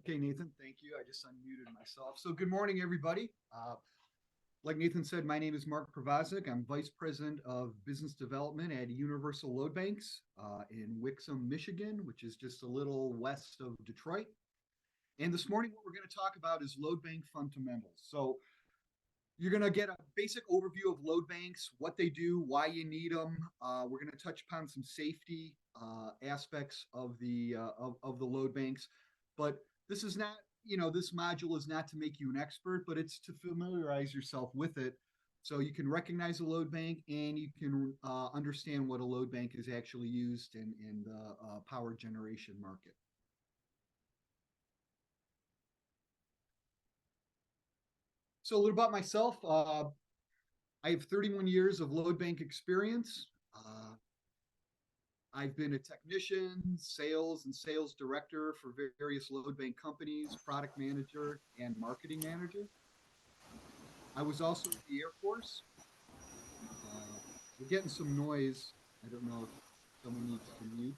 Okay, Nathan, thank you. I just unmuted myself. So, good morning, everybody. Like Nathan said, my name is Mark Provazic. I'm Vice President of Business Development at Universal Load Banks in Wixom, Michigan, which is just a little west of Detroit. And this morning, what we're going to talk about is load bank fundamentals. So, you're going to get a basic overview of load banks, what they do, why you need them. We're going to touch upon some safety aspects of the load banks. But this is not, this module is not to make you an expert, but it's to familiarize yourself with it so you can recognize a load bank and you can understand what a load bank is actually used in the power generation market. So a little about myself. I have 31 years of load bank experience. I've been a technician, sales and sales director for various load bank companies, product manager, and marketing manager. I was also in the Air Force. We're getting some noise. I don't know if someone needs to mute.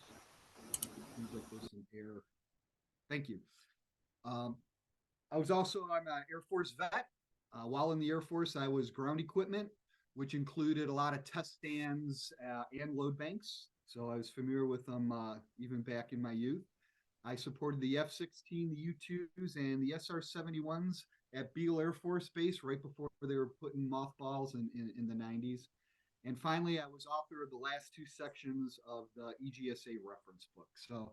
Seems like there's some air. Thank you. I was also I'm an Air Force vet. While in the Air Force, I was ground equipment, which included a lot of test stands and load banks. So I was familiar with them even back in my youth. I supported the F-16, the U-2s, and the SR-71s at Beale Air Force Base right before they were putting mothballs in the 90s. And finally, I was author of the last two sections of the EGSA reference book. So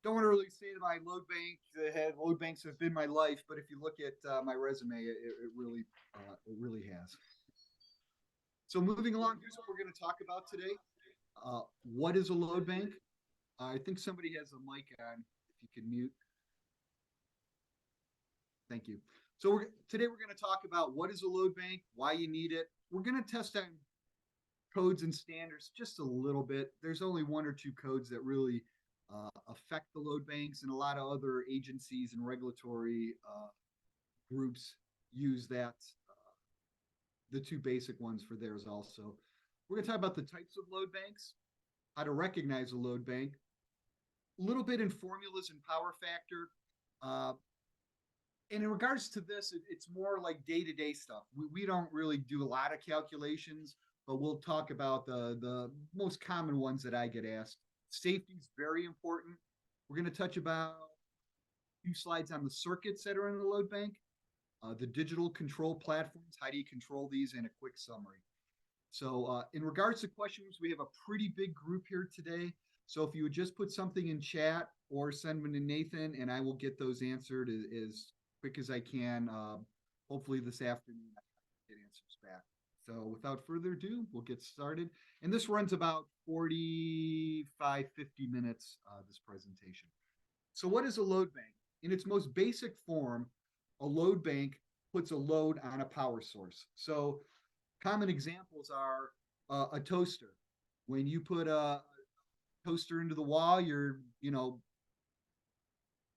don't want to really say that my load banks have been my life, but if you look at my resume, it really has. So moving along, here's what we're going to talk about today. What is a load bank? I think somebody has a mic on, if you can mute. Thank you. So today we're going to talk about what is a load bank, why you need it. We're going to test on codes and standards just a little bit. There's only one or two codes that really affect the load banks, and a lot of other agencies and regulatory groups use that, the two basic ones for theirs also. We're going to talk about the types of load banks, how to recognize a load bank, a little bit in formulas and power factor. And in regards to this, it's more like day-to-day stuff. We don't really do a lot of calculations, but we'll talk about the most common ones that I get asked. Safety is very important. We're going to touch about a few slides on the circuits that are in the load bank, the digital control platforms, how do you control these, and a quick summary. So in regards to questions, we have a pretty big group here today. So if you would just put something in chat or send them to Nathan, and I will get those answered as quick as I can. Hopefully this afternoon I get answers back. So without further ado, we'll get started. And this runs about 45, 50 minutes, this presentation. So what is a load bank? In its most basic form, a load bank puts a load on a power source. So common examples are a toaster. When you put a toaster into the wall, you're,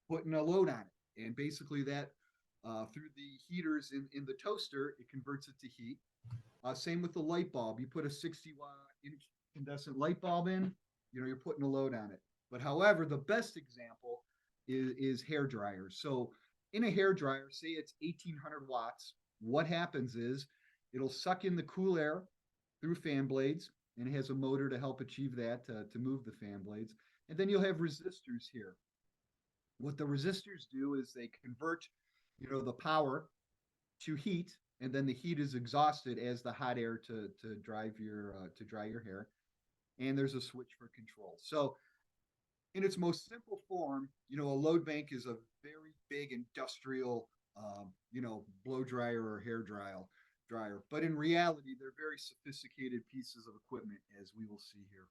putting a load on it. And basically that through the heaters in the toaster, it converts it to heat. Same with the light bulb. You put a 60-watt incandescent light bulb in, you're putting a load on it. But however, the best example is hair dryers. So in a hair dryer, say it's 1800 watts, what happens is it'll suck in the cool air through fan blades, and it has a motor to help achieve that, to move the fan blades. And then you'll have resistors here. What the resistors do is they convert, the power to heat, and then the heat is exhausted as the hot air to dry your hair. And there's a switch for control. So in its most simple form, a load bank is a very big industrial, blow dryer or hair dryer. But in reality, they're very sophisticated pieces of equipment, as we will see here.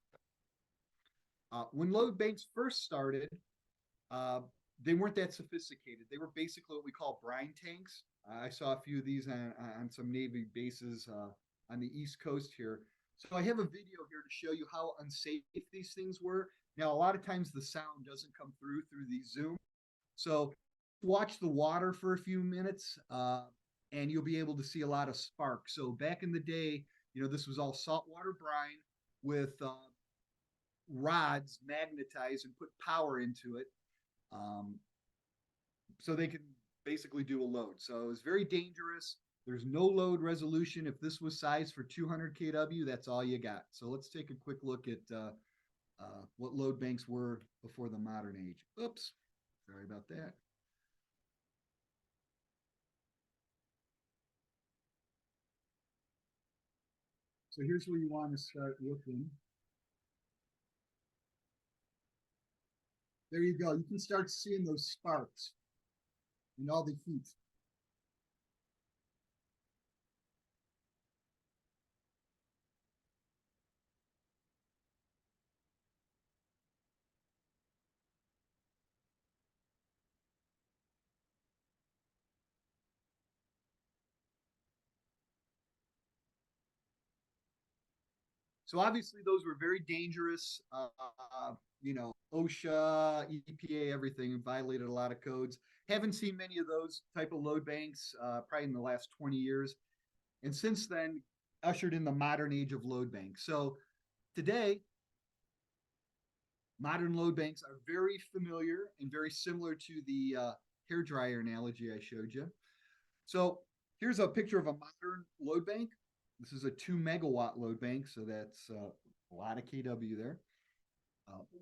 When load banks first started, they weren't that sophisticated. They were basically what we call brine tanks. I saw a few of these on some Navy bases on the East Coast here. So I have a video here to show you how unsafe these things were. Now, a lot of times the sound doesn't come through the Zoom. So watch the water for a few minutes and you'll be able to see a lot of spark. So back in the day, this was all saltwater brine with rods magnetized and put power into it. so they can basically do a load. So it's very dangerous. There's no load resolution. If this was sized for 200 kW, that's all you got. So let's take a quick look at what load banks were before the modern age. Oops, sorry about that. So here's where you want to start looking. There you go. You can start seeing those sparks and all the heat. So obviously those were very dangerous. OSHA, EPA, everything violated a lot of codes. Haven't seen many of those type of load banks probably in the last 20 years. And since then, ushered in the modern age of load banks. So today, modern load banks are very familiar and very similar to the hair dryer analogy I showed you. So here's a picture of a modern load bank. This is a 2 megawatt load bank, so that's a lot of kW there.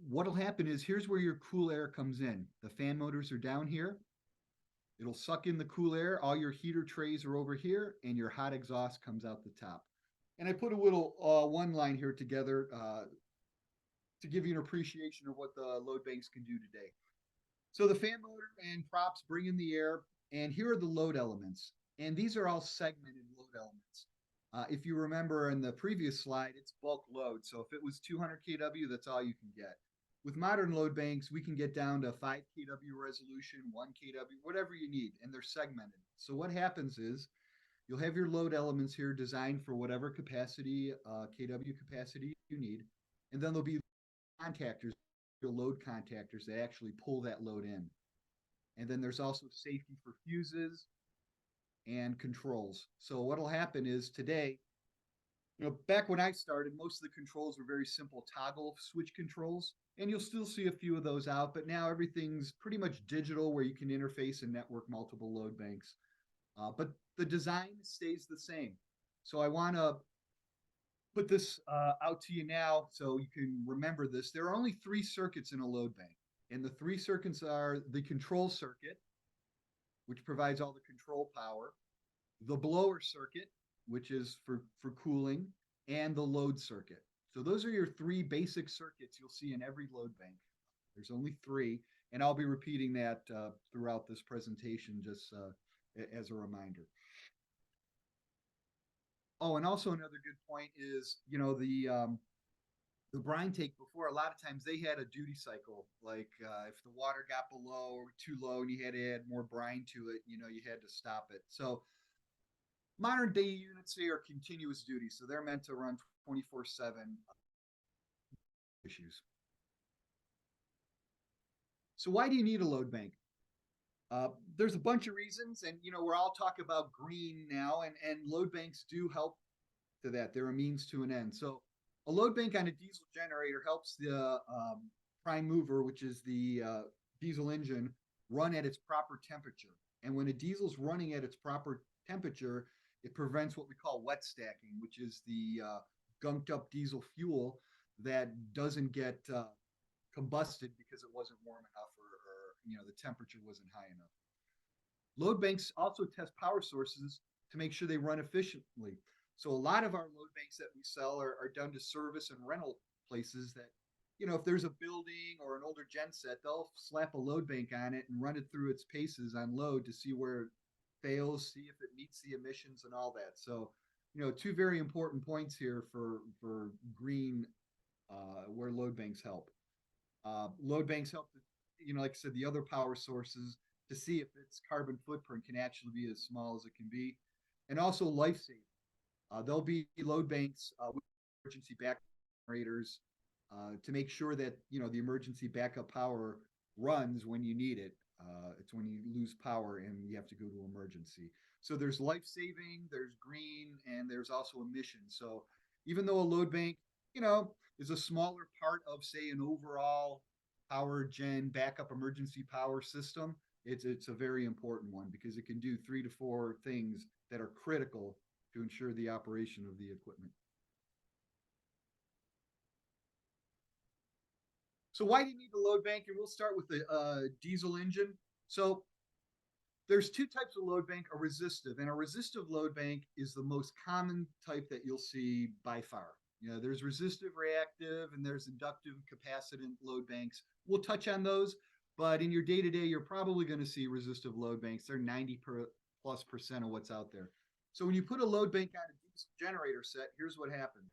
What'll happen is here's where your cool air comes in. The fan motors are down here. It'll suck in the cool air. All your heater trays are over here, and your hot exhaust comes out the top. And I put a little one line here together to give you an appreciation of what the load banks can do today. So the fan motor and props bring in the air, and here are the load elements. And these are all segmented load elements. If you remember in the previous slide, it's bulk load. So if it was 200 kW, that's all you can get. With modern load banks, we can get down to 5 kW resolution, 1 kW, whatever you need, and they're segmented. So what happens is you'll have your load elements here designed for whatever capacity, kW capacity you need, and then there'll be contactors, load contactors that actually pull that load in. And then there's also safety for fuses and controls. So what'll happen is today, back when I started, most of the controls were very simple toggle switch controls, and you'll still see a few of those out, but now everything's pretty much digital where you can interface and network multiple load banks. But the design stays the same. So I want to put this out to you now so you can remember this. There are only 3 circuits in a load bank, and the 3 circuits are the control circuit, which provides all the control power, the blower circuit, which is for cooling, and the load circuit. So those are your 3 basic circuits you'll see in every load bank. There's only 3, and I'll be repeating that throughout this presentation just as a reminder. Oh, and also another good point is, the brine tank before, a lot of times they had a duty cycle. Like if the water got below or too low and you had to add more brine to it, you had to stop it. So modern day units, they are continuous duty. So they're meant to run 24/7 issues. So why do you need a load bank? There's a bunch of reasons, and we're all talking about green now, and load banks do help to that. They're a means to an end. So a load bank on a diesel generator helps the prime mover, which is the diesel engine, run at its proper temperature. And when a diesel's running at its proper temperature, it prevents what we call wet stacking, which is the gunked up diesel fuel that doesn't get combusted because it wasn't warm enough or the temperature wasn't high enough. Load banks also test power sources to make sure they run efficiently. So a lot of our load banks that we sell are done to service and rental places that, if there's a building or an older gen set, they'll slap a load bank on it and run it through its paces on load to see where it fails, see if it meets the emissions and all that. So, 2 very important points here for green where load banks help. Load banks help, like I said, the other power sources to see if its carbon footprint can actually be as small as it can be, and also life saving. There'll be load banks with emergency backup generators to make sure that the emergency backup power runs when you need it. It's when you lose power and you have to go to emergency. So there's life saving, there's green, and there's also emissions. So even though a load bank, is a smaller part of, say, an overall power gen backup emergency power system, it's a very important one because it can do 3 to 4 things that are critical to ensure the operation of the equipment. So why do you need the load bank? And we'll start with the diesel engine. So there's 2 types of load bank, a resistive, and a resistive load bank is the most common type that you'll see by far. There's resistive reactive and there's inductive capacitant load banks. We'll touch on those, but in your day-to-day, you're probably going to see resistive load banks. They're 90+% of what's out there. So when you put a load bank on a diesel generator set, here's what happens.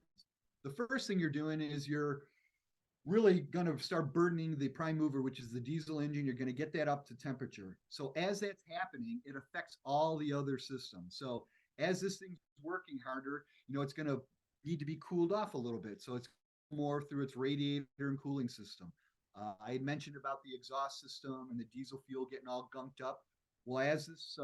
The first thing you're doing is you're really going to start burdening the prime mover, which is the diesel engine. You're going to get that up to temperature. So as that's happening, it affects all the other systems. So as this thing's working harder, it's going to need to be cooled off a little bit. So it's more through its radiator and cooling system. I had mentioned about the exhaust system and the diesel fuel getting all gunked up. Well, as this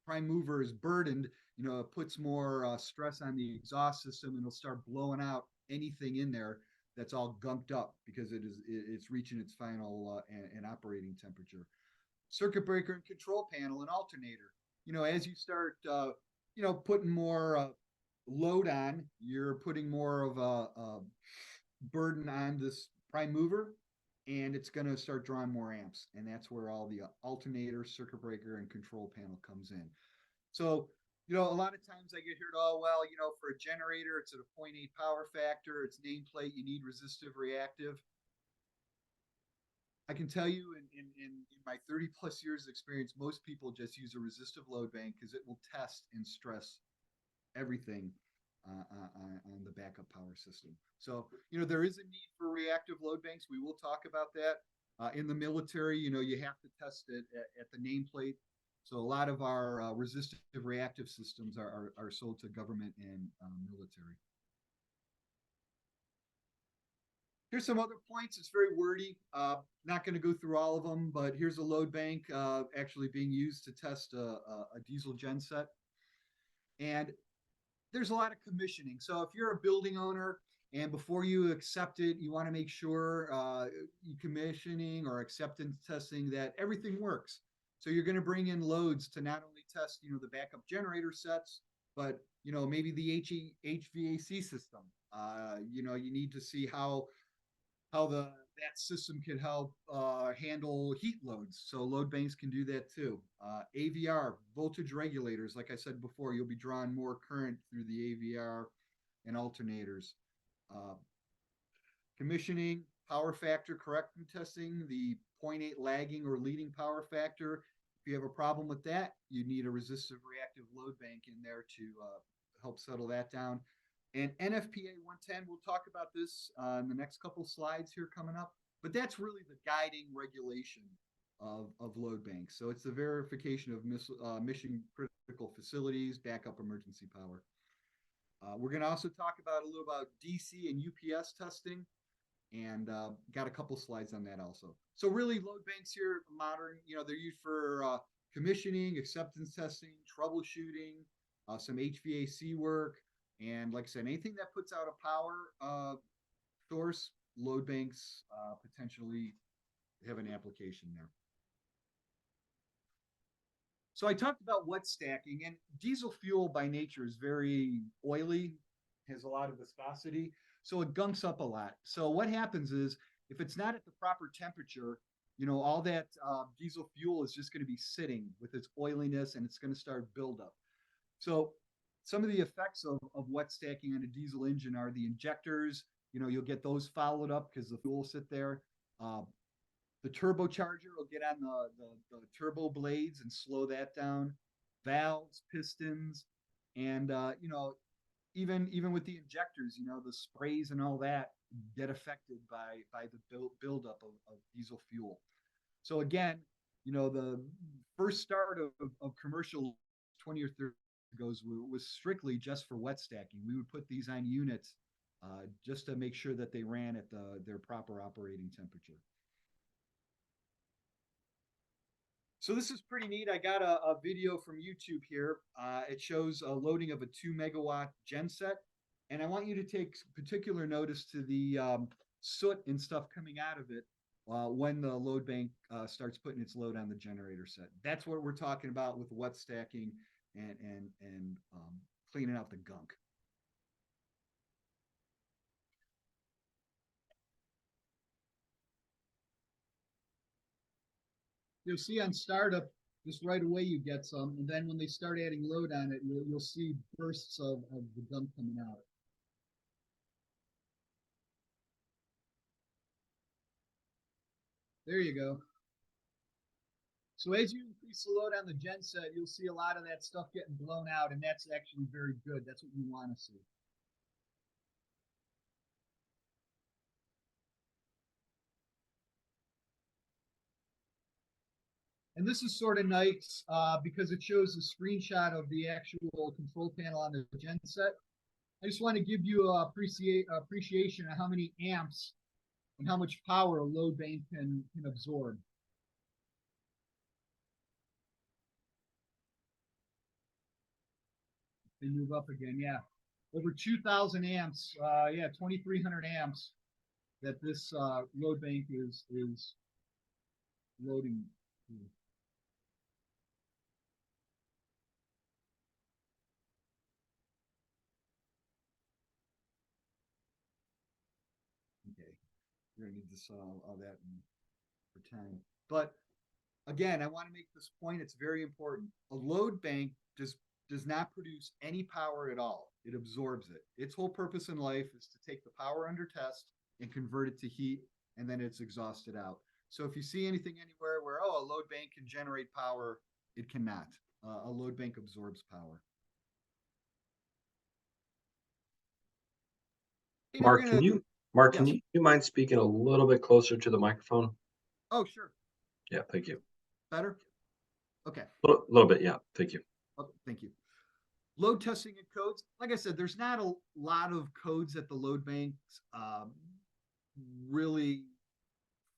prime mover is burdened, it puts more stress on the exhaust system and it'll start blowing out anything in there that's all gunked up because it's reaching its final and operating temperature. Circuit breaker and control panel and alternator. As you start, putting more load on, you're putting more of a burden on this prime mover, and it's going to start drawing more amps. And that's where all the alternator, circuit breaker, and control panel comes in. So a lot of times I get heard, oh, well, for a generator, it's at a 0.8 power factor, it's nameplate, you need resistive reactive. I can tell you in my 30+ years of experience, most people just use a resistive load bank because it will test and stress everything on the backup power system. So, there is a need for reactive load banks. We will talk about that. In the military, you have to test it at the nameplate. So a lot of our resistive reactive systems are sold to government and military. Here's some other points. It's very wordy. Not going to go through all of them, but here's a load bank actually being used to test a diesel gen set. And there's a lot of commissioning. So if you're a building owner and before you accept it, you want to make sure commissioning or acceptance testing that everything works. So you're going to bring in loads to not only test, the backup generator sets, but, maybe the HVAC system. You need to see how that system can help handle heat loads. So load banks can do that too. AVR, voltage regulators. Like I said before, you'll be drawing more current through the AVR and alternators. Commissioning, power factor corrective testing, the 0.8 lagging or leading power factor. If you have a problem with that, you need a resistive reactive load bank in there to help settle that down. And NFPA 110, we'll talk about this in the next couple slides here coming up, but that's really the guiding regulation of load banks. So it's the verification of mission critical facilities, backup emergency power. We're going to also talk about a little about DC and UPS testing, and got a couple slides on that also. So really load banks here, modern, they're used for commissioning, acceptance testing, troubleshooting, some HVAC work. And like I said, anything that puts out a power source, load banks potentially have an application there. So I talked about wet stacking, and diesel fuel by nature is very oily, has a lot of viscosity, so it gunks up a lot. So what happens is if it's not at the proper temperature, all that diesel fuel is just going to be sitting with its oiliness and it's going to start buildup. So some of the effects of wet stacking on a diesel engine are the injectors. You'll get those followed up because the fuel will sit there. The turbocharger will get on the turbo blades and slow that down. Valves, pistons, and even with the injectors, the sprays and all that get affected by the buildup of diesel fuel. So again, the first start of commercial 20 or 30 ago was strictly just for wet stacking. We would put these on units just to make sure that they ran at their proper operating temperature. So this is pretty neat. I got a video from YouTube here. It shows a loading of a 2 megawatt genset. And I want you to take particular notice to the soot and stuff coming out of it. when the load bank starts putting its load on the generator set. That's what we're talking about with wet stacking and cleaning out the gunk. You'll see on startup, just right away you get some, and then when they start adding load on it, you'll see bursts of the gunk coming out. There you go. So as you increase the load on the gen set, you'll see a lot of that stuff getting blown out, and that's actually very good. That's what you want to see. And this is sort of nice because it shows a screenshot of the actual control panel on the gen set. I just want to give you a appreciation of how many amps and how much power a load bank can absorb. They move up again, yeah. Over 2,000 amps, yeah, 2,300 amps that this load bank is loading. Okay, we're gonna need to solve all that for time. But again, I want to make this point. It's very important. A load bank does not produce any power at all. It absorbs it. Its whole purpose in life is to take the power under test and convert it to heat, and then it's exhausted out. So if you see anything anywhere where a load bank can generate power, it cannot. A load bank absorbs power. Hey, now we're Mark, gonna Mark, yes. you mind speaking a little bit closer to the microphone? Oh, sure. Yeah, thank you. Better. Okay. Little bit, yeah, thank you. Okay, thank you. Load testing and codes. Like I said, there's not a lot of codes that the load banks really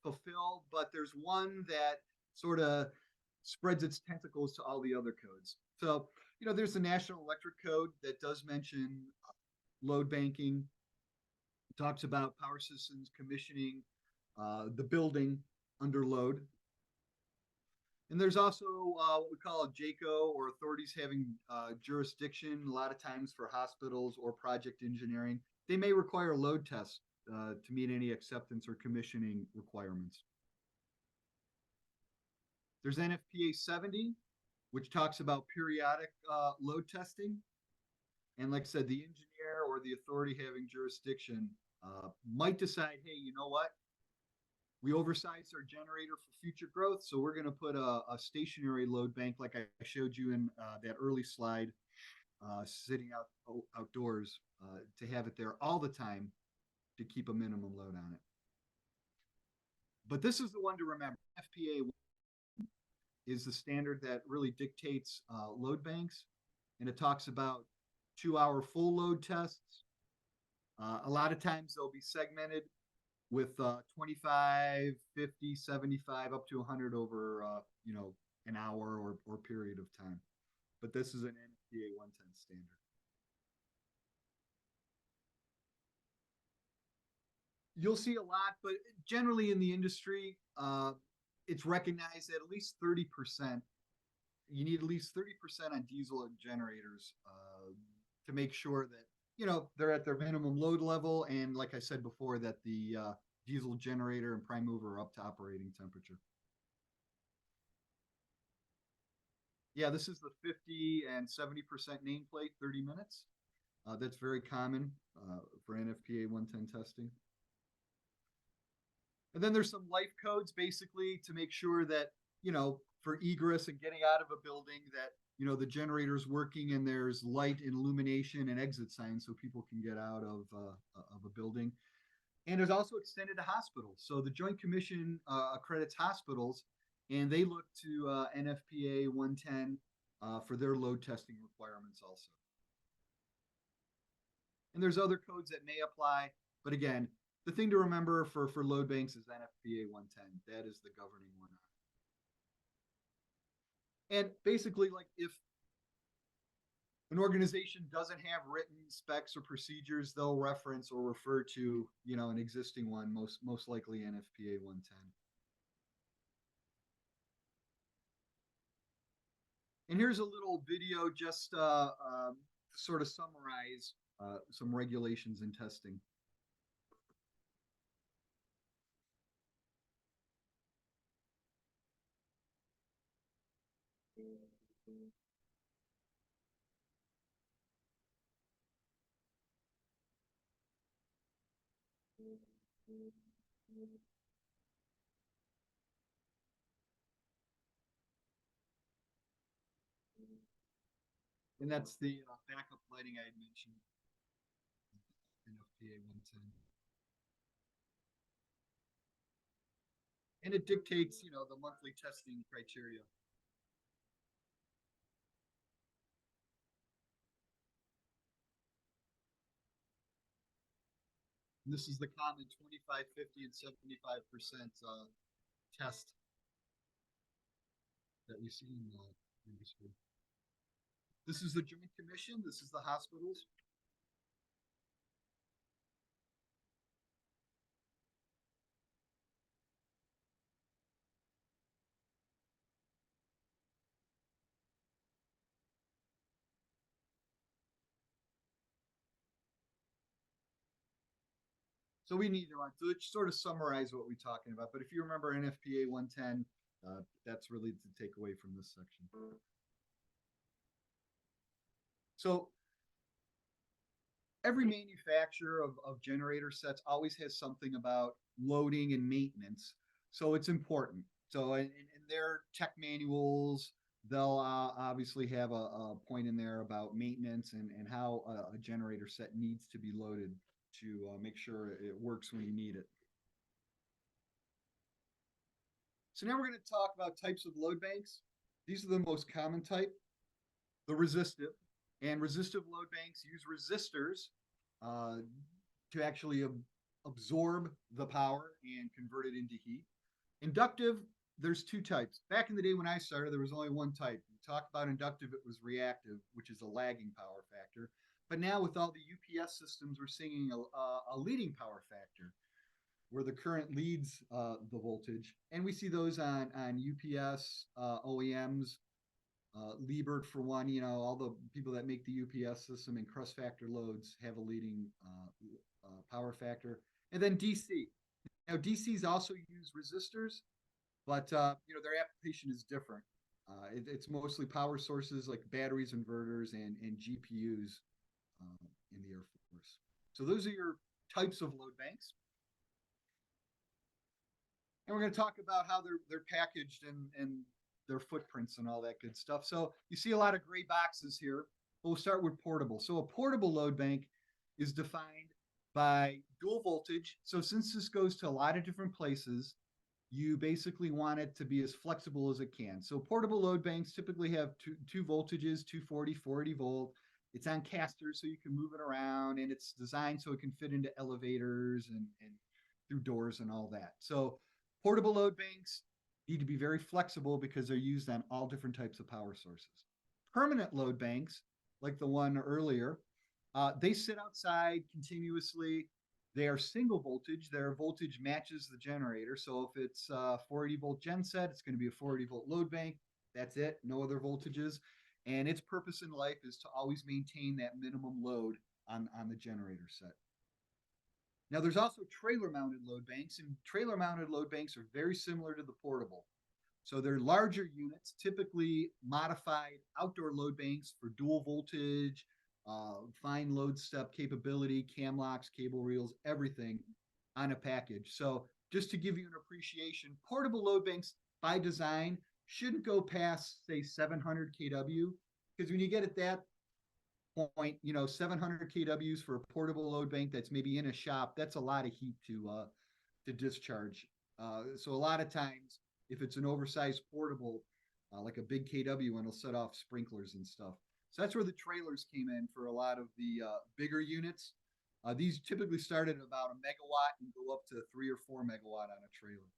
fulfill, but there's one that sort of spreads its tentacles to all the other codes. So, there's the National Electric Code that does mention load banking. It talks about power systems commissioning the building under load. And there's also what we call a JACO, or authorities having jurisdiction, a lot of times for hospitals or project engineering. They may require load tests to meet any acceptance or commissioning requirements. There's NFPA 70, which talks about periodic load testing. And like I said, the engineer or the authority having jurisdiction might decide, hey, you know what? We oversized our generator for future growth, so we're going to put a stationary load bank, like I showed you in that early slide, sitting outdoors to have it there all the time to keep a minimum load on it. But this is the one to remember. FPA is the standard that really dictates load banks, and it talks about 2-hour full load tests. A lot of times they'll be segmented with 25, 50, 75, up to 100 over, an hour or period of time. But this is an NFPA 110 standard. You'll see a lot, but generally in the industry, it's recognized that at least 30%, you need at least 30% on diesel generators to make sure that they're at their minimum load level, and like I said before, that the diesel generator and prime mover are up to operating temperature. Yeah, this is the 50 and 70% nameplate, 30 minutes. That's very common for NFPA 110 testing. And then there's some life codes, basically to make sure that for egress and getting out of a building, that the generator's working and there's light and illumination and exit signs so people can get out of a building. And there's also extended to hospitals. So the Joint Commission accredits hospitals, and they look to NFPA 110 for their load testing requirements also. And there's other codes that may apply, but again, the thing to remember for load banks is NFPA 110. That is the governing one. And basically, like, if an organization doesn't have written specs or procedures, they'll reference or refer to, an existing one, most likely NFPA 110. And here's a little video just to sort of summarize some regulations and testing. And that's the backup lighting I had mentioned, NFPA 110. And it dictates, the monthly testing criteria. And this is the common 25, 50, and 75% test that we see in the industry. This is the Joint Commission. This is the hospitals. So we need to sort of summarize what we're talking about. But if you remember NFPA 110, that's really the takeaway from this section. So every manufacturer of generator sets always has something about loading and maintenance. So it's important. So in their tech manuals, they'll obviously have a point in there about maintenance and how a generator set needs to be loaded to make sure it works when you need it. So now we're going to talk about types of load banks. These are the most common type, the resistive. And resistive load banks use resistors to actually absorb the power and convert it into heat. Inductive, there's two types. Back in the day when I started, there was only one type. We talked about inductive, it was reactive, which is a lagging power factor. But now with all the UPS systems, we're seeing a leading power factor where the current leads the voltage. And we see those on UPS, OEMs, Liebert for one, all the people that make the UPS system and cross factor loads have a leading power factor. And then DC. Now, DCs also use resistors, but their application is different. It's mostly power sources like batteries, inverters, and GPUs in the Air Force. So those are your types of load banks. And we're going to talk about how they're packaged and their footprints and all that good stuff. So you see a lot of gray boxes here. We'll start with portable. So a portable load bank is defined by dual voltage. So since this goes to a lot of different places, you basically want it to be as flexible as it can. So portable load banks typically have two voltages, 240, 480 volt. It's on casters so you can move it around, and it's designed so it can fit into elevators and through doors and all that. So portable load banks need to be very flexible because they're used on all different types of power sources. Permanent load banks, like the one earlier, they sit outside continuously. They are single voltage. Their voltage matches the generator. So if it's a 480 volt genset, it's going to be a 480 volt load bank. That's it, no other voltages. And its purpose in life is to always maintain that minimum load on the generator set. Now, there's also trailer mounted load banks, and trailer mounted load banks are very similar to the portable. So they're larger units, typically modified outdoor load banks for dual voltage, fine load step capability, cam locks, cable reels, everything on a package. So just to give you an appreciation, portable load banks by design shouldn't go past, say, 700 kW, because when you get at that point, 700 kWs for a portable load bank that's maybe in a shop, that's a lot of heat to discharge. So a lot of times, if it's an oversized portable, like a big KW one, it'll set off sprinklers and stuff. So that's where the trailers came in for a lot of the bigger units. These typically start at about a megawatt and go up to 3 or 4 megawatt on a trailer.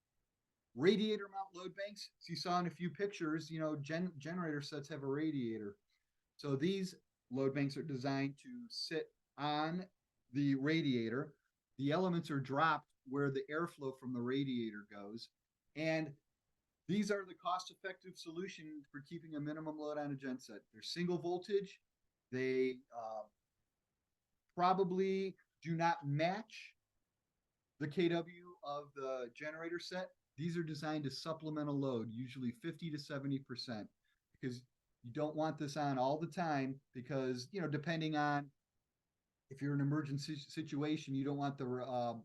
Radiator mount load banks, as you saw in a few pictures, generator sets have a radiator. So these load banks are designed to sit on the radiator. The elements are dropped where the airflow from the radiator goes. And these are the cost-effective solution for keeping a minimum load on a genset. They're single voltage. They probably do not match the kW of the generator set. These are designed to supplement a load, usually 50 to 70%, because you don't want this on all the time because, depending on if you're in an emergency situation, you don't want the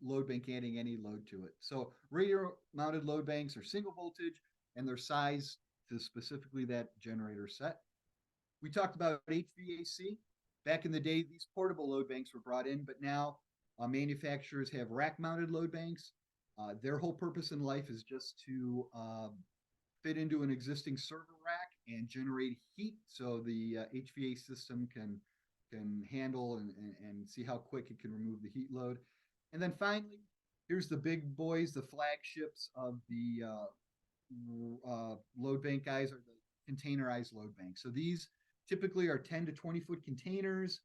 load bank adding any load to it. So radiator mounted load banks are single voltage and they're sized to specifically that generator set. We talked about HVAC. Back in the day, these portable load banks were brought in, but now manufacturers have rack mounted load banks. Their whole purpose in life is just to fit into an existing server rack and generate heat so the HVAC system can handle and see how quick it can remove the heat load. And then finally, here's the big boys, the flagships of the load bank guys are the containerized load banks. So these typically are 10 to 20 foot containers,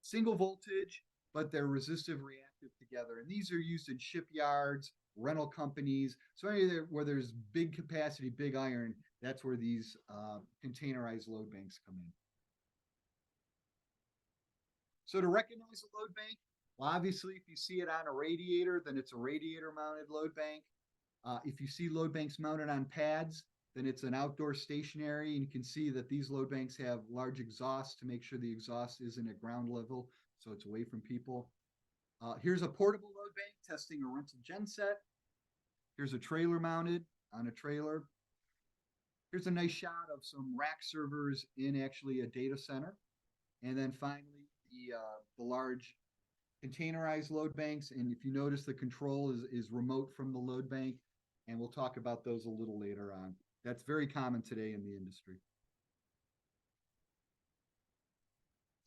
single voltage, but they're resistive reactive together. And these are used in shipyards, rental companies. So anywhere where there's big capacity, big iron, that's where these containerized load banks come in. So to recognize a load bank, well, obviously, if you see it on a radiator, then it's a radiator mounted load bank. If you see load banks mounted on pads, then it's an outdoor stationary. And you can see that these load banks have large exhausts to make sure the exhaust isn't at ground level, so it's away from people. Here's a portable load bank testing a rental genset. Here's a trailer mounted on a trailer. Here's a nice shot of some rack servers in actually a data center. And then finally, the large containerized load banks. And if you notice, the control is remote from the load bank. And we'll talk about those a little later on. That's very common today in the industry.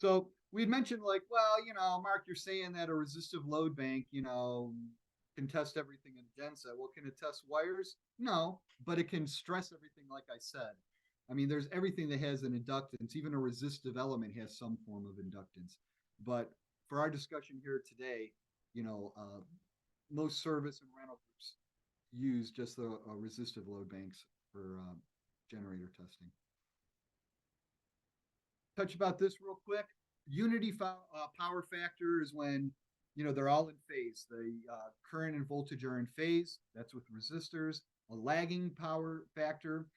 So we had mentioned like, well, Mark, you're saying that a resistive load bank, can test everything in a genset. Well, can it test wires? No, but it can stress everything like I said. I mean, there's everything that has an inductance. Even a resistive element has some form of inductance. But for our discussion here today, most service and rental groups use just the resistive load banks for generator testing. Touch about this real quick. Unity power factor is when they're all in phase. The current and voltage are in phase. That's with resistors. A lagging power factor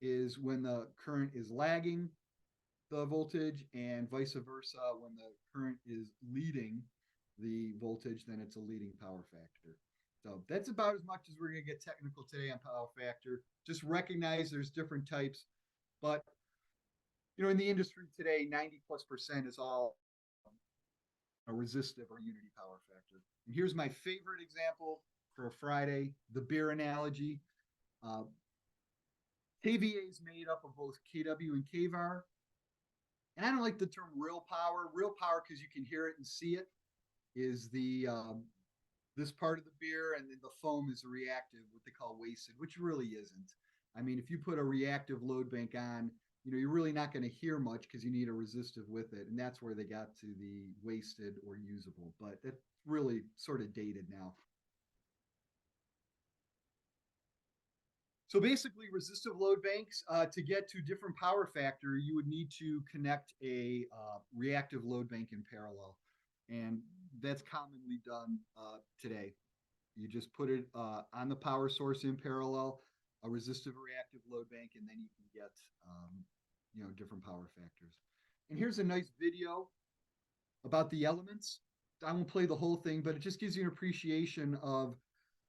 is when the current is lagging the voltage, and vice versa. When the current is leading the voltage, then it's a leading power factor. So that's about as much as we're going to get technical today on power factor. Just recognize there's different types, but in the industry today, 90+% is all a resistive or unity power factor. And here's my favorite example for a Friday, the beer analogy. KVA is made up of both KW and kVAR. And I don't like the term real power. Real power, because you can hear it and see it, is this part of the beer, and then the foam is a reactive, what they call wasted, which really isn't. I mean, if you put a reactive load bank on, you're really not going to hear much because you need a resistive with it. And that's where they got to the wasted or usable. But that's really sort of dated now. So basically, resistive load banks, to get to different power factor, you would need to connect a reactive load bank in parallel. And that's commonly done today. You just put it on the power source in parallel, a resistive reactive load bank, and then you can get different power factors. And here's a nice video about the elements. I won't play the whole thing, but it just gives you an appreciation of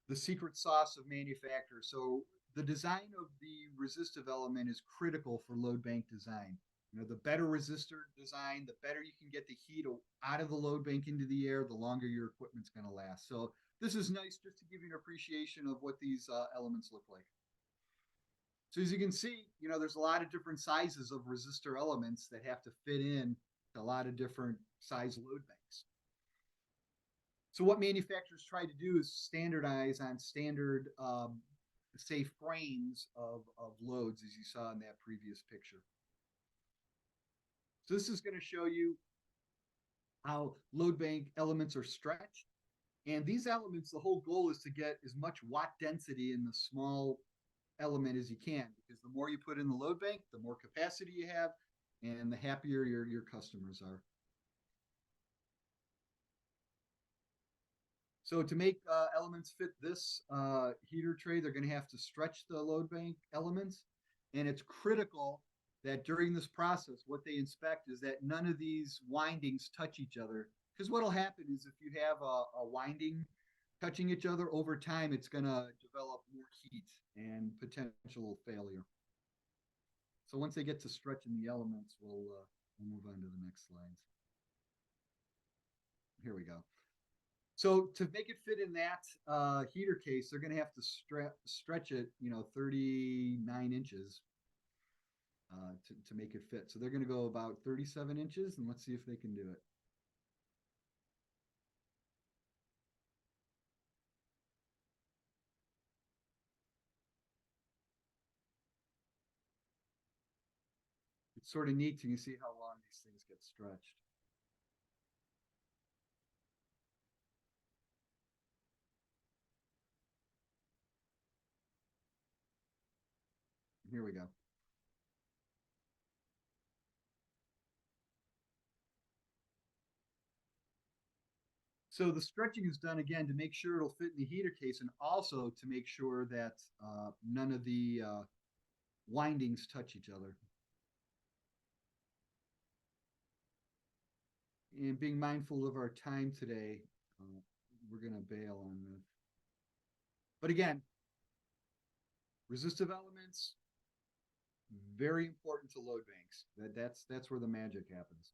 the secret sauce of manufacturers. So the design of the resistive element is critical for load bank design. The better resistor design, the better you can get the heat out of the load bank into the air, the longer your equipment's going to last. So this is nice just to give you an appreciation of what these elements look like. So as you can see, there's a lot of different sizes of resistor elements that have to fit in to a lot of different size load banks. So what manufacturers try to do is standardize on standard, say, frames of loads, as you saw in that previous picture. So this is going to show you how load bank elements are stretched. And these elements, the whole goal is to get as much watt density in the small element as you can, because the more you put in the load bank, the more capacity you have, and the happier your customers are. So to make elements fit this heater tray, they're going to have to stretch the load bank elements. And it's critical that during this process, what they inspect is that none of these windings touch each other. Because what will happen is if you have a winding touching each other over time, it's going to develop more heat and potential failure. So once they get to stretching the elements, we'll move on to the next slides. Here we go. So to make it fit in that heater case, they're going to have to stretch it, 39 inches to make it fit. So they're going to go about 37 inches, and let's see if they can do it. It's sort of neat to see how long these things get stretched. Here we go. So the stretching is done again to make sure it'll fit in the heater case, and also to make sure that none of the windings touch each other. And being mindful of our time today, we're going to bail on this. But again, resistive elements, very important to load banks. That's where the magic happens.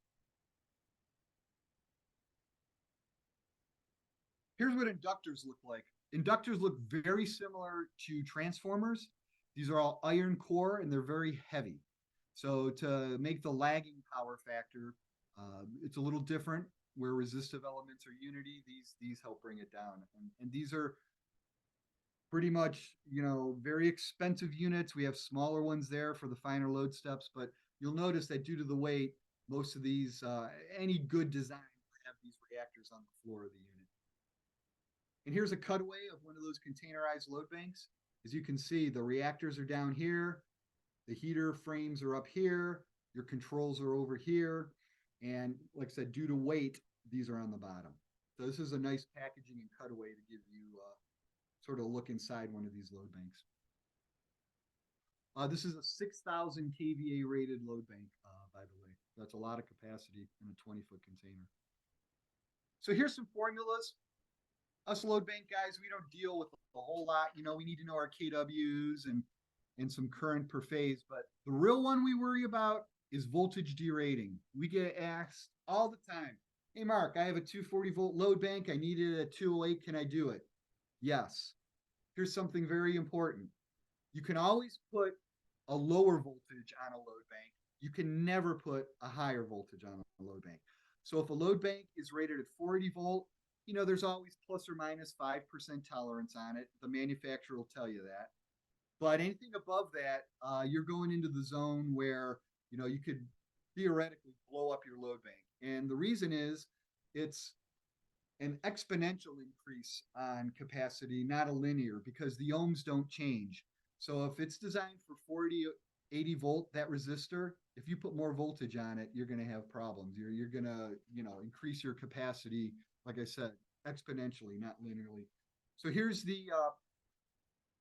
Here's what inductors look like. Inductors look very similar to transformers. These are all iron core and they're very heavy. So to make the lagging power factor, it's a little different. Where resistive elements are unity, these help bring it down. And these are pretty much, very expensive units. We have smaller ones there for the finer load steps, but you'll notice that due to the weight, most of these, any good design will have these reactors on the floor of the unit. And here's a cutaway of one of those containerized load banks. As you can see, the reactors are down here, the heater frames are up here, your controls are over here, and like I said, due to weight, these are on the bottom. So this is a nice packaging and cutaway to give you sort of look inside one of these load banks. This is a 6,000 kVA rated load bank, by the way. That's a lot of capacity in a 20-foot container. So here's some formulas. Us load bank guys, we don't deal with a whole lot. We need to know our KWs and some current per phase, but the real one we worry about is voltage derating. We get asked all the time, hey Mark, I have a 240 volt load bank. I need it at 208. Can I do it? Yes. Here's something very important. You can always put a lower voltage on a load bank. You can never put a higher voltage on a load bank. So if a load bank is rated at 480 volt, there's always plus or minus 5% tolerance on it. The manufacturer will tell you that. But anything above that, you're going into the zone where, you could theoretically blow up your load bank. And the reason is it's an exponential increase on capacity, not a linear, because the ohms don't change. So if it's designed for 40, 80 volt, that resistor, if you put more voltage on it, you're going to have problems. You're going to, increase your capacity, like I said, exponentially, not linearly. So here's the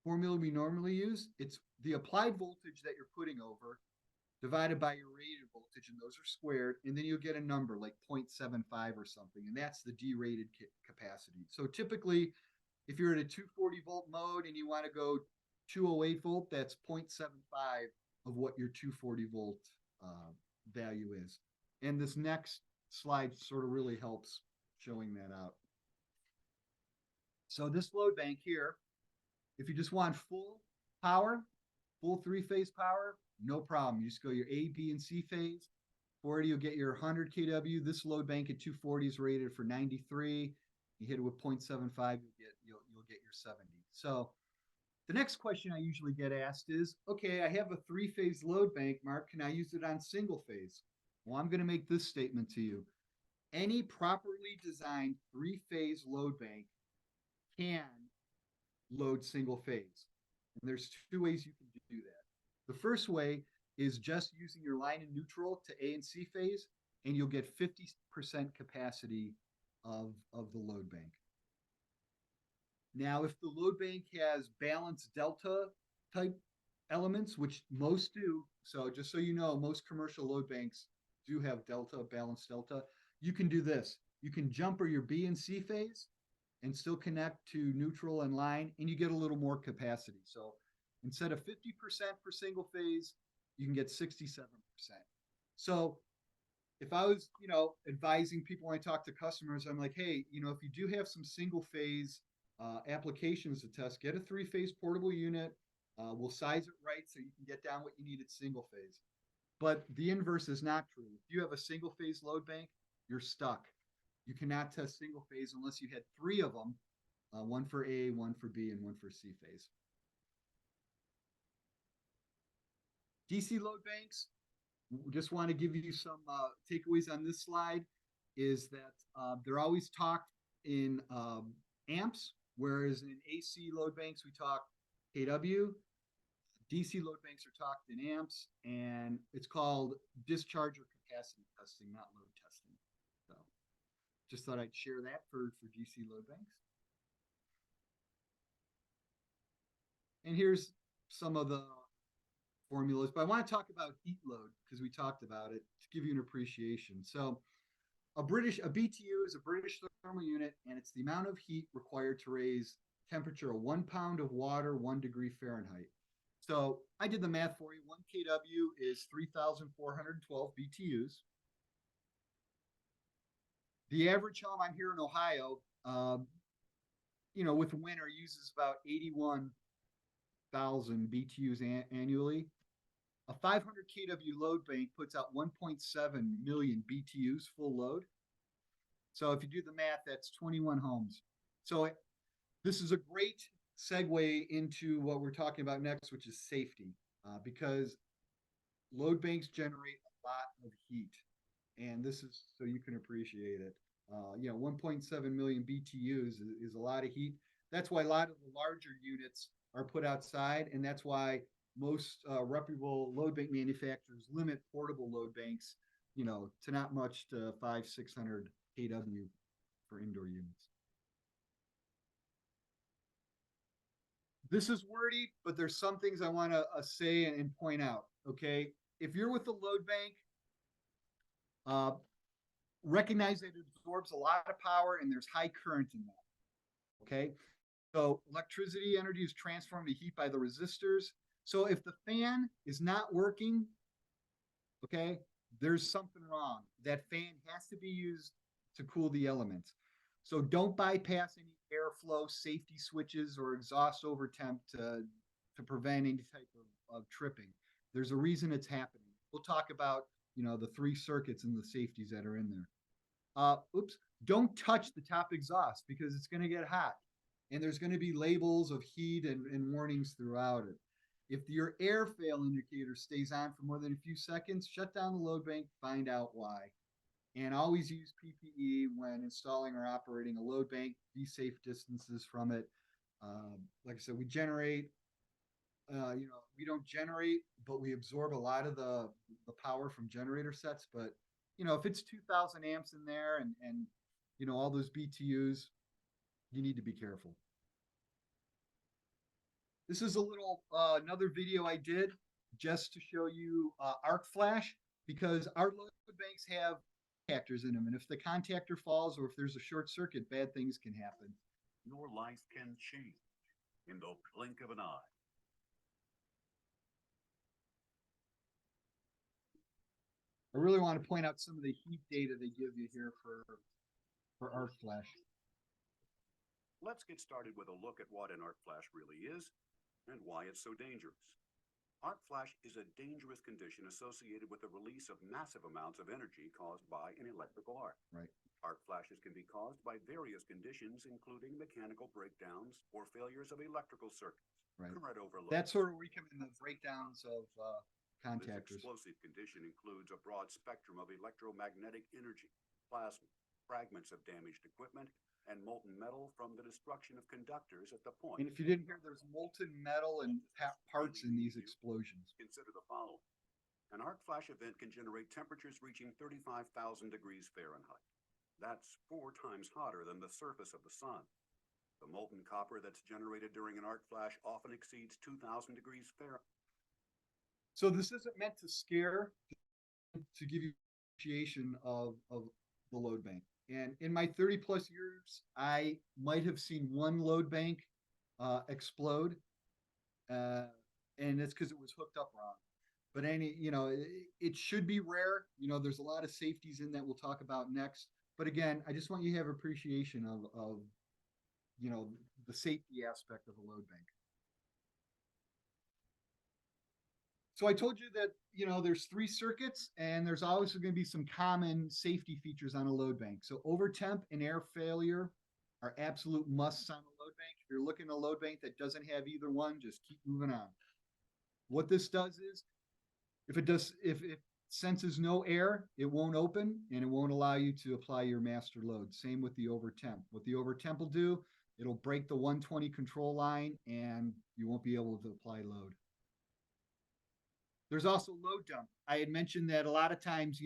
formula we normally use. It's the applied voltage that you're putting over divided by your rated voltage, and those are squared, and then you'll get a number like 0.75 or something, and that's the derated capacity. So typically, if you're at a 240 volt mode and you want to go 208 volt, that's 0.75 of what your 240 volt value is. And this next slide sort of really helps showing that out. So this load bank here, if you just want full power, full three-phase power, no problem. You just go your A, B, and C phase. 40, you'll get your 100 kW. This load bank at 240 is rated for 93. You hit it with 0.75, you'll get your 70. So the next question I usually get asked is, okay, I have a three-phase load bank, Mark. Can I use it on single phase? Well, I'm going to make this statement to you. Any properly designed three-phase load bank can load single phase. And there's two ways you can do that. The first way is just using your line and neutral to A and C phase, and you'll get 50% capacity of the load bank. Now, if the load bank has balanced delta type elements, which most do, so just so you know, most commercial load banks do have delta, balanced delta, you can do this. You can jumper your B and C phase and still connect to neutral and line, and you get a little more capacity. So instead of 50% for single phase, you can get 67%. So if I was, advising people when I talk to customers, I'm like, hey, if you do have some single phase applications to test, get a three-phase portable unit. We'll size it right so you can get down what you need at single phase. But the inverse is not true. If you have a single phase load bank, you're stuck. You cannot test single phase unless you had three of them, one for A, one for B, and one for C phase. DC load banks, just want to give you some takeaways on this slide, is that they're always talked in amps, whereas in AC load banks, we talk kW. DC load banks are talked in amps, and it's called discharge or capacity testing, not load testing. So just thought I'd share that for DC load banks. And here's some of the formulas, but I want to talk about heat load because we talked about it to give you an appreciation. So a BTU is a British thermal unit, and it's the amount of heat required to raise temperature of 1 pound of water 1 degree Fahrenheit. So I did the math for you. 1 kW is 3,412 BTUs. The average home, I'm here in Ohio, with winter uses about 81,000 BTUs annually. A 500 kW load bank puts out 1.7 million BTUs full load. So if you do the math, that's 21 homes. So this is a great segue into what we're talking about next, which is safety, because load banks generate a lot of heat, and this is so you can appreciate it. 1.7 million BTUs is a lot of heat. That's why a lot of the larger units are put outside, and that's why most reputable load bank manufacturers limit portable load banks, to not much to 500-600 kW for indoor units. This is wordy, but there's some things I want to say and point out. Okay, if you're with the load bank, recognize that it absorbs a lot of power and there's high current in that. Okay, so electricity energy is transformed to heat by the resistors. So if the fan is not working, okay, there's something wrong. That fan has to be used to cool the elements. So don't bypass any airflow safety switches or exhaust over temp to prevent any type of tripping. There's a reason it's happening. We'll talk about, the 3 circuits and the safeties that are in there. Don't touch the top exhaust because it's going to get hot. And there's going to be labels of heat and warnings throughout it. If your air fail indicator stays on for more than a few seconds, shut down the load bank, find out why. And always use PPE when installing or operating a load bank. Be safe distances from it. Like I said, we generate, we don't generate, but we absorb a lot of the power from generator sets. But, if it's 2,000 amps in there and all those BTUs, you need to be careful. This is a little, another video I did just to show you arc flash, because our load banks have contactors in them, and if the contactor falls or if there's a short circuit, bad things can happen. Your life can change in the blink of an eye. I really want to point out some of the heat data they give you here for arc flash. Let's get started with a look at what an arc flash really is and why it's so dangerous. Arc flash is a dangerous condition associated with the release of massive amounts of energy caused by an electrical arc. Right. Arc flashes can be caused by various conditions, including mechanical breakdowns or failures of electrical circuits. Right. Current overload. That's where we come in, the breakdowns of This contactors. explosive condition includes a broad spectrum of electromagnetic energy, plasma, fragments of damaged equipment, and molten metal from the destruction of conductors at the point. And if you didn't hear, there's molten metal and parts in these explosions. Consider the following. An arc flash event can generate temperatures reaching 35,000 degrees Fahrenheit. That's 4 times hotter than the surface of the sun. The molten copper that's generated during an arc flash often exceeds 2,000 degrees Fahrenheit. So this isn't meant to scare, to give you appreciation of the load bank. And in my 30 plus years, I might have seen one load bank explode. And it's because it was hooked up wrong. But it should be rare. There's a lot of safeties in that we'll talk about next. But again, I just want you to have appreciation of the safety aspect of a load bank. So I told you that, there's 3 circuits, and there's always going to be some common safety features on a load bank. So over temp and air failure are absolute musts on a load bank. If you're looking at a load bank that doesn't have either one, just keep moving on. What this does is, if it senses no air, it won't open, and it won't allow you to apply your master load. Same with the over temp. What the over temp will do, it'll break the 120 control line, and you won't be able to apply load. There's also load dump. I had mentioned that a lot of times,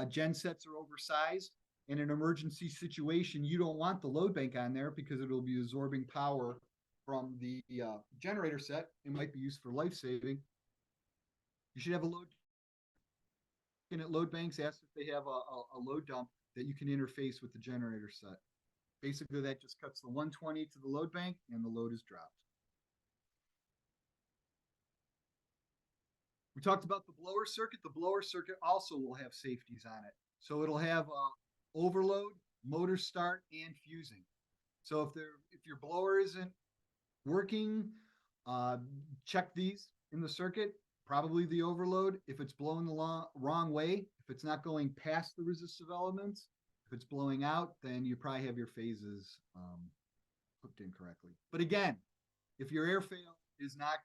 gen sets are oversized. In an emergency situation, you don't want the load bank on there because it'll be absorbing power from the generator set. It might be used for life saving. You should have a load. Looking at load banks, ask if they have a load dump that you can interface with the generator set. Basically, that just cuts the 120 to the load bank, and the load is dropped. We talked about the blower circuit. The blower circuit also will have safeties on it. So it'll have overload, motor start, and fusing. So if your blower isn't working, check these in the circuit. Probably the overload. If it's blowing the wrong way, if it's not going past the resistive elements, if it's blowing out, then you probably have your phases hooked in correctly. But again, if your air fail is not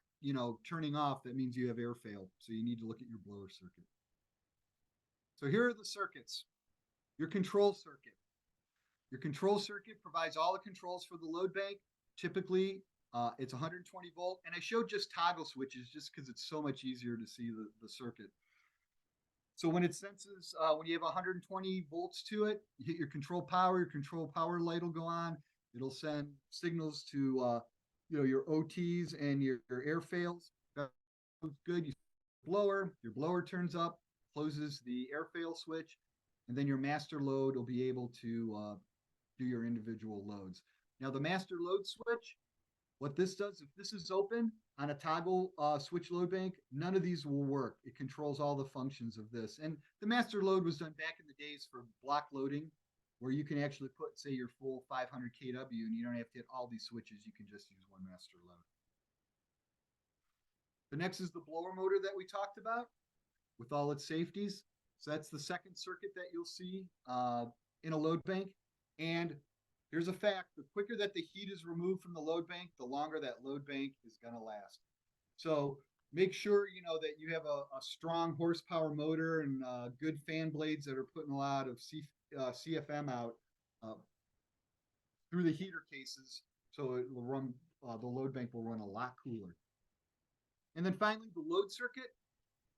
turning off, that means you have air fail. So you need to look at your blower circuit. So here are the circuits. Your control circuit. Your control circuit provides all the controls for the load bank. Typically, it's 120 volt. And I showed just toggle switches just because it's so much easier to see the circuit. So when it senses, when you have 120 volts to it, you hit your control power light will go on. It'll send signals to your OTs and your air fails. That's good. Your blower turns up, closes the air fail switch, and then your master load will be able to do your individual loads. Now the master load switch, what this does, if this is open on a toggle switch load bank, none of these will work. It controls all the functions of this. And the master load was done back in the days for block loading, where you can actually put, say, your full 500 kW, and you don't have to hit all these switches. You can just use one master load. The next is the blower motor that we talked about with all its safeties. So that's the second circuit that you'll see in a load bank. And here's a fact: the quicker that the heat is removed from the load bank, the longer that load bank is going to last. So make sure that you have a strong horsepower motor and good fan blades that are putting a lot of CFM out through the heater cases, so it will run. The load bank will run a lot cooler. And then finally, the load circuit.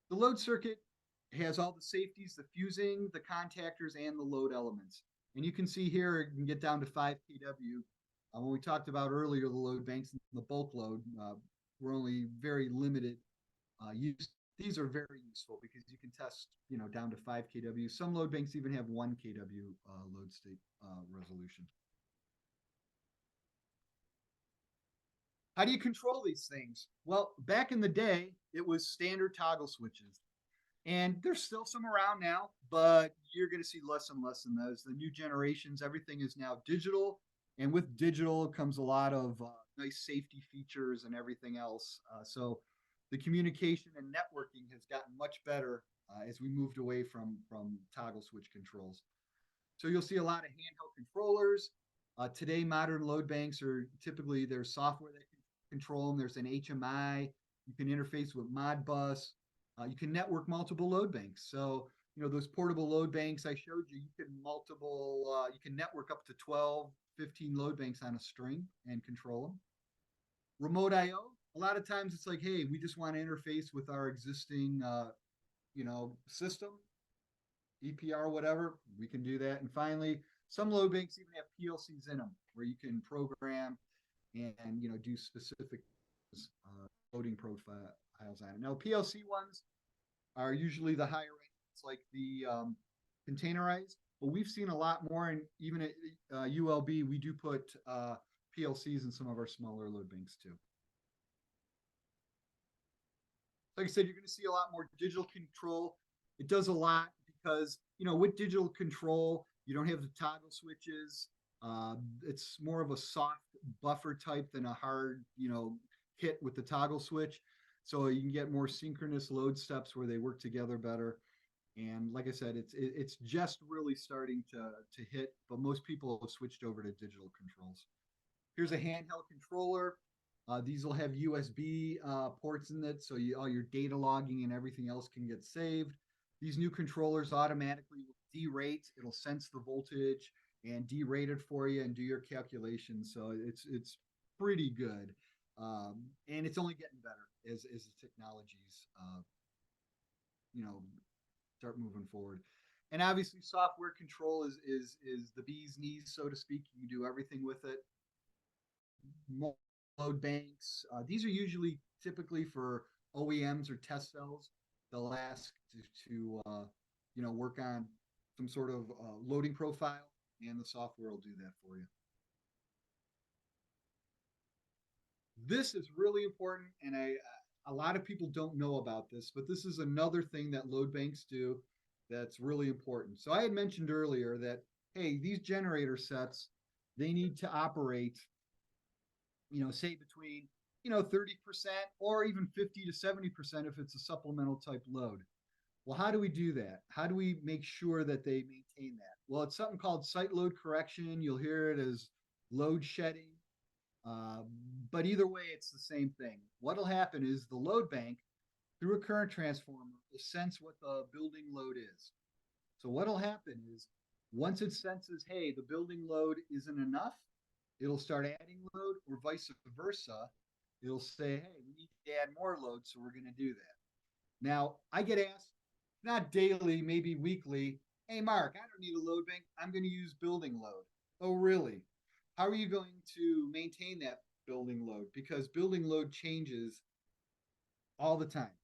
The load circuit has all the safeties: the fusing, the contactors, and the load elements. And you can see here, it can get down to 5 kW. When we talked about earlier, the load banks and the bulk load were only very limited use. These are very useful because you can test, down to 5 kW. Some load banks even have 1 kW load state resolution. How do you control these things? Well, back in the day, it was standard toggle switches. And there's still some around now, but you're going to see less and less in those. The new generations, everything is now digital. And with digital comes a lot of nice safety features and everything else. So the communication and networking has gotten much better as we moved away from toggle switch controls. So you'll see a lot of handheld controllers. Today, modern load banks are typically, there's software that can control them. There's an HMI. You can interface with Modbus. You can network multiple load banks. So, those portable load banks I showed you, you can network up to 12, 15 load banks on a string and control them. Remote IO, a lot of times it's like, hey, we just want to interface with our existing, system, EPR, whatever, we can do that. And finally, some load banks even have PLCs in them where you can program and do specific loading profiles on it. Now, PLC ones are usually the higher end. It's like the containerized, but we've seen a lot more, and even at ULB, we do put PLCs in some of our smaller load banks too. Like I said, you're going to see a lot more digital control. It does a lot because, with digital control, you don't have the toggle switches. It's more of a soft buffer type than a hard, hit with the toggle switch. So you can get more synchronous load steps where they work together better. And like I said, it's just really starting to hit, but most people have switched over to digital controls. Here's a handheld controller. These will have USB ports in it, so all your data logging and everything else can get saved. These new controllers automatically will derate. It'll sense the voltage and derate it for you and do your calculations. So it's pretty good, and it's only getting better as the technologies, start moving forward. And obviously, software control is the bee's knees, so to speak. You can do everything with it. Load banks. These are usually typically for OEMs or test cells. They'll ask to work on some sort of loading profile, and the software will do that for you. This is really important, and a lot of people don't know about this, but this is another thing that load banks do that's really important. So I had mentioned earlier that, hey, these generator sets, they need to operate, say between, 30% or even 50 to 70% if it's a supplemental type load. Well, how do we do that? How do we make sure that they maintain that? Well, it's something called site load correction. You'll hear it as load shedding. But either way, it's the same thing. What'll happen is the load bank, through a current transformer, will sense what the building load is. So what'll happen is once it senses, hey, the building load isn't enough, it'll start adding load, or vice versa. It'll say, hey, we need to add more load, so we're going to do that. Now, I get asked, not daily, maybe weekly, hey, Mark, I don't need a load bank. I'm going to use building load. Oh, really? How are you going to maintain that building load? Because building load changes all the time,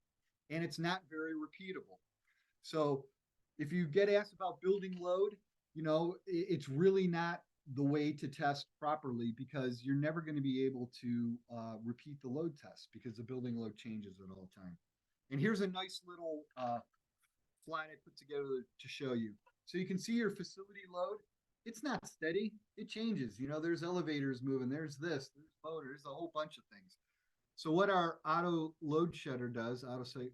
and it's not very repeatable. So if you get asked about building load, it's really not the way to test properly, because you're never going to be able to repeat the load test because the building load changes at all time. And here's a nice little slide I put together to show you. So you can see your facility load. It's not steady. It changes. There's elevators moving. There's this. There's motors. A whole bunch of things. So what our auto load shedder does, auto site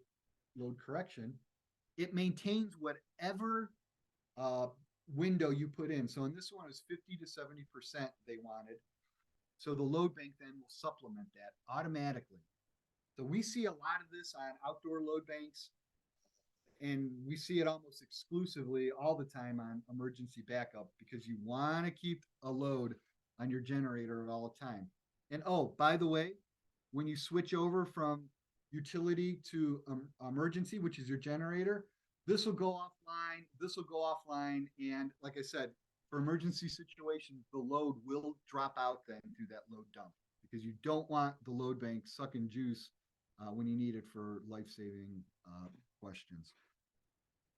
load correction, it maintains whatever window you put in. So in this one is 50 to 70% they wanted. So the load bank then will supplement that automatically. So we see a lot of this on outdoor load banks, and we see it almost exclusively all the time on emergency backup, because you want to keep a load on your generator at all the time. And oh, by the way, when you switch over from utility to emergency, which is your generator, this will go offline, this will go offline. And like I said, for emergency situations, the load will drop out then through that load dump, because you don't want the load bank sucking juice when you need it for life-saving questions.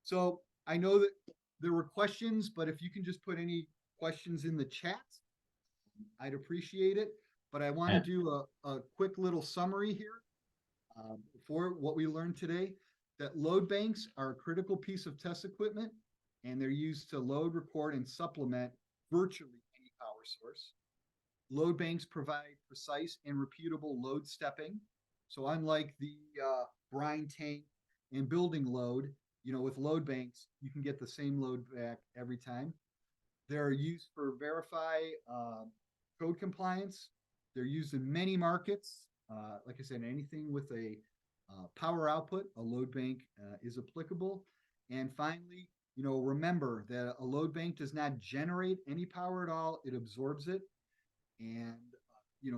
So I know that there were questions, but if you can just put any questions in the chat, I'd appreciate it. But I want to do a quick little summary here for what we learned today, that load banks are a critical piece of test equipment, and they're used to load, record, and supplement virtually any power source. Load banks provide precise and repeatable load stepping. So unlike the brine tank and building load, with load banks, you can get the same load back every time. They're used for verify code compliance. They're used in many markets. Like I said, anything with a power output, a load bank is applicable. And finally, remember that a load bank does not generate any power at all, it absorbs it. And,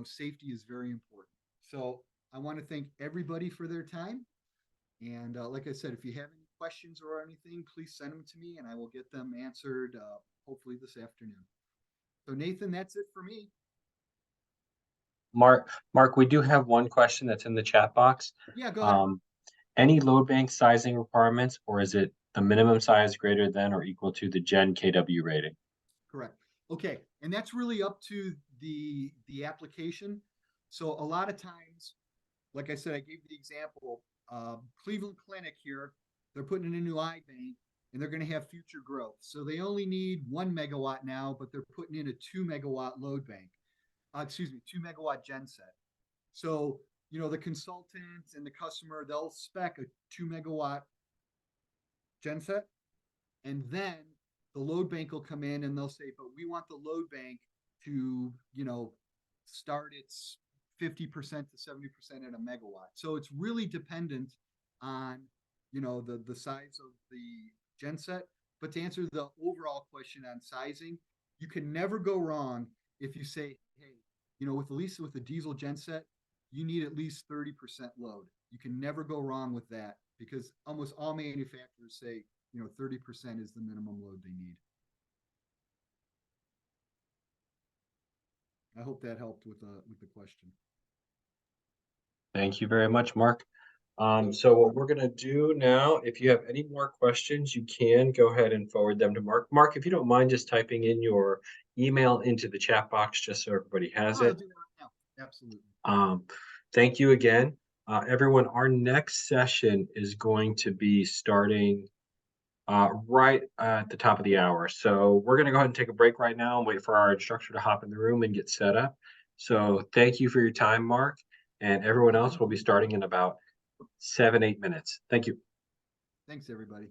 safety is very important. So I want to thank everybody for their time. And like I said, if you have any questions or anything, please send them to me and I will get them answered hopefully this afternoon. So Nathan, that's it for me. Mark, we do have one question that's in the chat box. Yeah, go ahead. Any load bank sizing requirements, or is it the minimum size greater than or equal to the Gen KW rating? Correct. Okay, and that's really up to the application. So a lot of times, like I said, I gave you the example. Cleveland Clinic here, they're putting in a new eye bank, and they're going to have future growth. So they only need 1 megawatt now, but they're putting in a 2 megawatt load bank. 2 megawatt genset. So the consultant and the customer, they'll spec a 2 megawatt genset, and then the load bank will come in and they'll say, but we want the load bank to, start its 50% to 70% at a megawatt. So it's really dependent on, the size of the genset. But to answer the overall question on sizing, you can never go wrong if you say, hey, with the diesel genset, you need at least 30% load. You can never go wrong with that because almost all manufacturers say, 30% is the minimum load they need. I hope that helped with the question. Thank you very much, Mark. So what we're going to do now, if you have any more questions, you can go ahead and forward them to Mark. Mark, if you don't mind just typing in your email into the chat box just so everybody has I'll it. do that right now. Absolutely. Thank you again. Everyone, our next session is going to be starting right at the top of the hour. So we're going to go ahead and take a break right now and wait for our instructor to hop in the room and get set up. So thank you for your time, Mark, and everyone else will be starting in about 7-8 minutes. Thank you. Thanks, everybody.